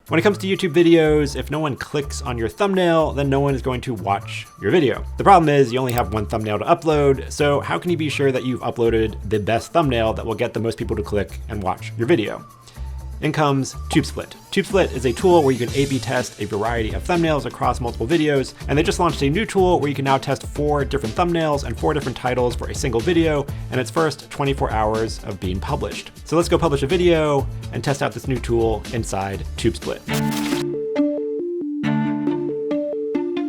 When it comes to YouTube videos, if no one clicks on your thumbnail, then no one is going to watch your video. The problem is you only have one thumbnail to upload, so how can you be sure that you've uploaded the best thumbnail that will get the most people to click and watch your video? In comes TubeSplit. TubeSplit is a tool where you can A/B test a variety of thumbnails across multiple videos, and they just launched a new tool where you can now test 4 different thumbnails and 4 different titles for a single video, and its first 24 hours of being published. So let's go publish a video and test out this new tool inside TubeSplit.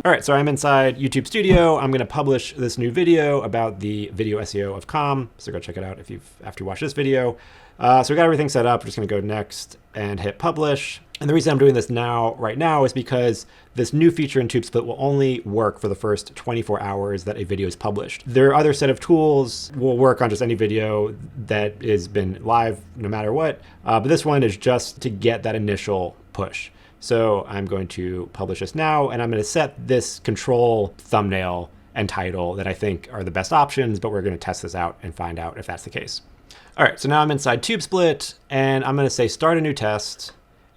All right, so I'm inside YouTube Studio. I'm gonna publish this new video about the video SEO of Calm. So go check it out after you watch this video. So we got everything set up. We're just gonna go next and hit publish. And the reason I'm doing this right now is because this new feature in TubeSplit will only work for the first 24 hours that a video is published. Their other set of tools will work on just any video that has been live no matter what. But this one is just to get that initial push. So I'm going to publish this now, and I'm going to set this control thumbnail and title that I think are the best options, but we're going to test this out and find out if that's the case. All right, so now I'm inside TubeSplit, and I'm going to say start a new test.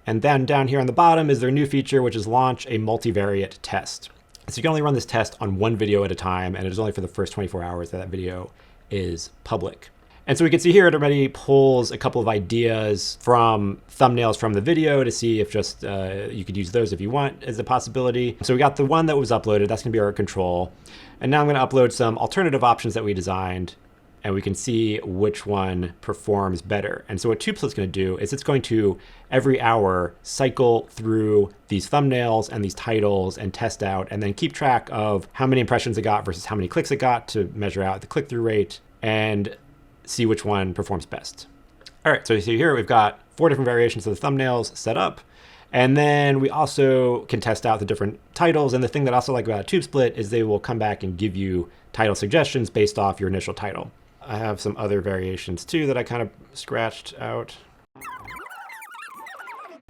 And then down here on the bottom is their new feature, which is launch a multivariate test. So you can only run this test on one video at a time, and it is only for the first 24 hours that video is public. And so we can see here it already pulls a couple of ideas from thumbnails from the video to see if just you could use those if you want as a possibility. So we got the one that was uploaded, that's gonna be our control. And now I'm gonna upload some alternative options that we designed, and we can see which one performs better. And so what TubeSplit's gonna do is it's going to, every hour, cycle through these thumbnails and these titles and test out, and then keep track of how many impressions it got versus how many clicks it got to measure out the click-through rate, and see which one performs best. All right, so you see here we've got 4 different variations of the thumbnails set up. And then we also can test out the different titles. And the thing that I also like about TubeSplit is they will come back and give you title suggestions based off your initial title. I have some other variations too that I kind of scratched out.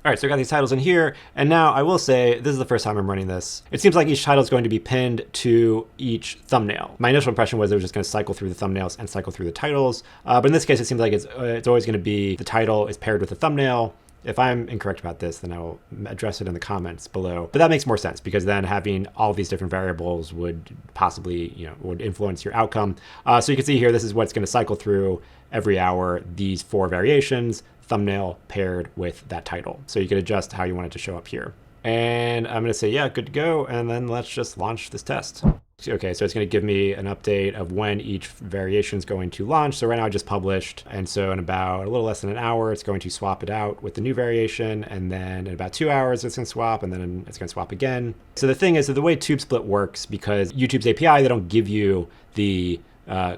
All right, so I got these titles in here, and now I will say, this is the first time I'm running this. It seems like each title is going to be pinned to each thumbnail. My initial impression was it was just gonna cycle through the thumbnails and cycle through the titles. But in this case, it seems like it's always gonna be the title is paired with the thumbnail. If I'm incorrect about this, then I will address it in the comments below. But that makes more sense because then having all these different variables would possibly, would influence your outcome. So you can see here, this is what's gonna cycle through every hour, these 4 variations, thumbnail paired with that title. So you can adjust how you want it to show up here. And I'm gonna say, yeah, good to go. And then let's just launch this test. Okay, so it's gonna give me an update of when each variation is going to launch. So right now I just published. And so in about a little less than an hour, it's going to swap it out with the new variation. And then in about 2 hours, it's gonna swap, and then it's gonna swap again. So the thing is that the way TubeSplit works, because YouTube's API, they don't give you the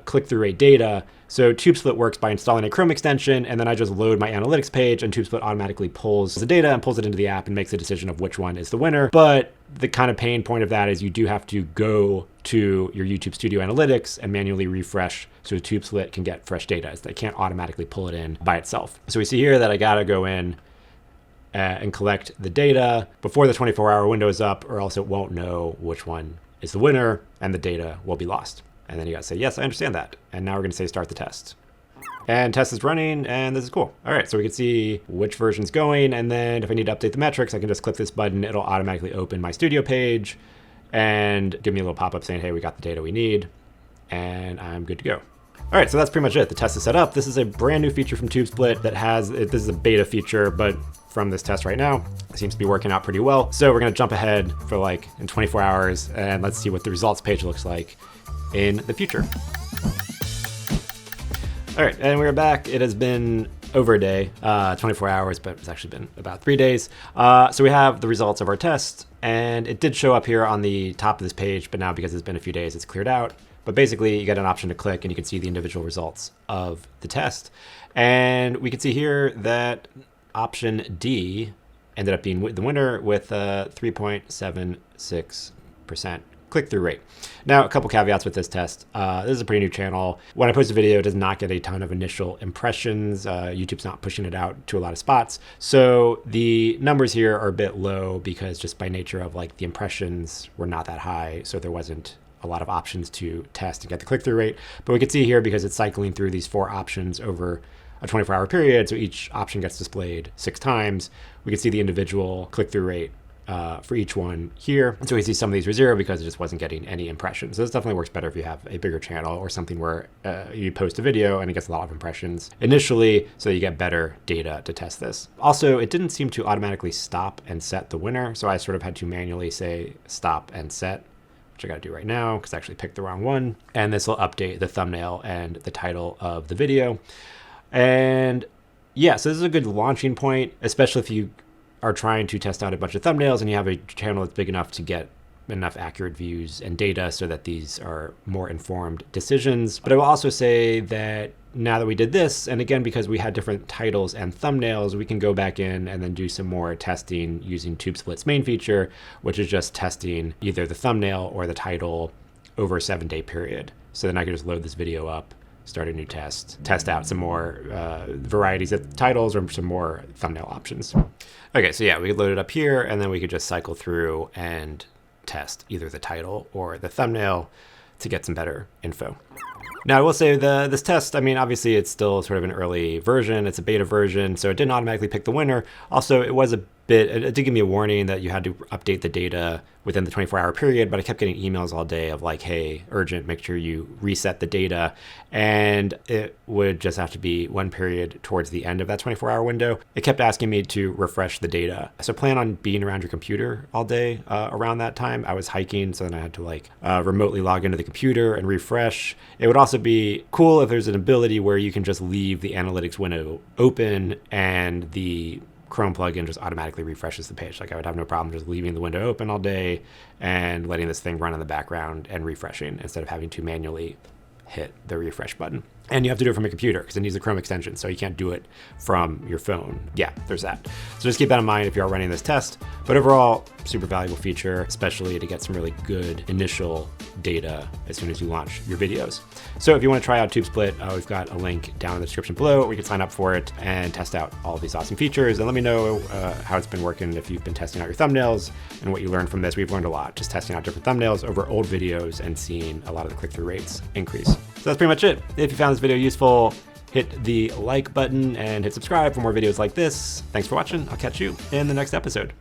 click-through rate data. So TubeSplit works by installing a Chrome extension, and then I just load my analytics page, and TubeSplit automatically pulls the data and pulls it into the app and makes a decision of which one is the winner. But the kind of pain point of that is you do have to go to your YouTube Studio Analytics and manually refresh so TubeSplit can get fresh data, as they can't automatically pull it in by itself. So we see here that I gotta go in and collect the data before the 24-hour window is up, or else it won't know which one is the winner, and the data will be lost. And then you gotta say, yes, I understand that. And now we're gonna say start the test. And test is running, and this is cool. All right, so we can see which version's going, and then if I need to update the metrics, I can just click this button. It'll automatically open my studio page and give me a little pop-up saying, hey, we got the data we need, and I'm good to go. All right, so that's pretty much it. The test is set up. This is a brand new feature from TubeSplit that this is a beta feature, but from this test right now, it seems to be working out pretty well. So we're gonna jump ahead for in 24 hours, and let's see what the results page looks like in the future. All right, and we're back. It has been over a day, 24 hours, but it's actually been about 3 days. So we have the results of our test, and it did show up here on the top of this page, but now because it's been a few days, it's cleared out. But basically, you get an option to click, and you can see the individual results of the test. And we can see here that option D ended up being the winner with 3.76% click-through rate. Now, a couple caveats with this test. This is a pretty new channel. When I post a video, it does not get a ton of initial impressions. YouTube's not pushing it out to a lot of spots. So the numbers here are a bit low because just by nature of the impressions were not that high. So there wasn't a lot of options to test and get the click-through rate. But we can see here, because it's cycling through these 4 options over a 24-hour period, so each option gets displayed 6 times. We can see the individual click-through rate for each one here. And so we see some of these were 0 because it just wasn't getting any impressions. So this definitely works better if you have a bigger channel or something where you post a video and it gets a lot of impressions initially, so you get better data to test this. Also, it didn't seem to automatically stop and set the winner, so I sort of had to manually say stop and set, which I got to do right now because I actually picked the wrong one. And this will update the thumbnail and the title of the video. And yeah, so this is a good launching point, especially if you are trying to test out a bunch of thumbnails and you have a channel that's big enough to get enough accurate views and data so that these are more informed decisions. But I will also say that now that we did this, and again, because we had different titles and thumbnails, we can go back in and then do some more testing using TubeSplit's main feature, which is just testing either the thumbnail or the title over a 7-day period. So then I can just load this video up, start a new test out some more varieties of titles or some more thumbnail options. Okay, so yeah, we could load it up here and then we could just cycle through and test either the title or the thumbnail to get some better info. Now I will say this test, I mean, obviously it's still sort of an early version, it's a beta version, so it didn't automatically pick the winner. Also, it did give me a warning that you had to update the data within the 24-hour period, but I kept getting emails all day of like, hey, urgent, make sure you reset the data. And it would just have to be one period towards the end of that 24-hour window. It kept asking me to refresh the data. So plan on being around your computer all day around that time. I was hiking, so then I had to remotely log into the computer and refresh. It would also be cool if there's an ability where you can just leave the analytics window open and the Chrome plugin just automatically refreshes the page. Like I would have no problem just leaving the window open all day and letting this thing run in the background and refreshing instead of having to manually hit the refresh button. And you have to do it from a computer because it needs a Chrome extension, so you can't do it from your phone. Yeah, there's that. So just keep that in mind if you are running this test. But overall, super valuable feature, especially to get some really good initial data as soon as you launch your videos. So if you want to try out TubeSplit, we've got a link down in the description below where you can sign up for it and test out all of these awesome features. And let me know how it's been working, if you've been testing out your thumbnails and what you learned from this. We've learned a lot just testing out different thumbnails over old videos and seeing a lot of the click-through rates increase. So that's pretty much it. If you found this video useful, hit the like button and hit subscribe for more videos like this. Thanks for watching. I'll catch you in the next episode.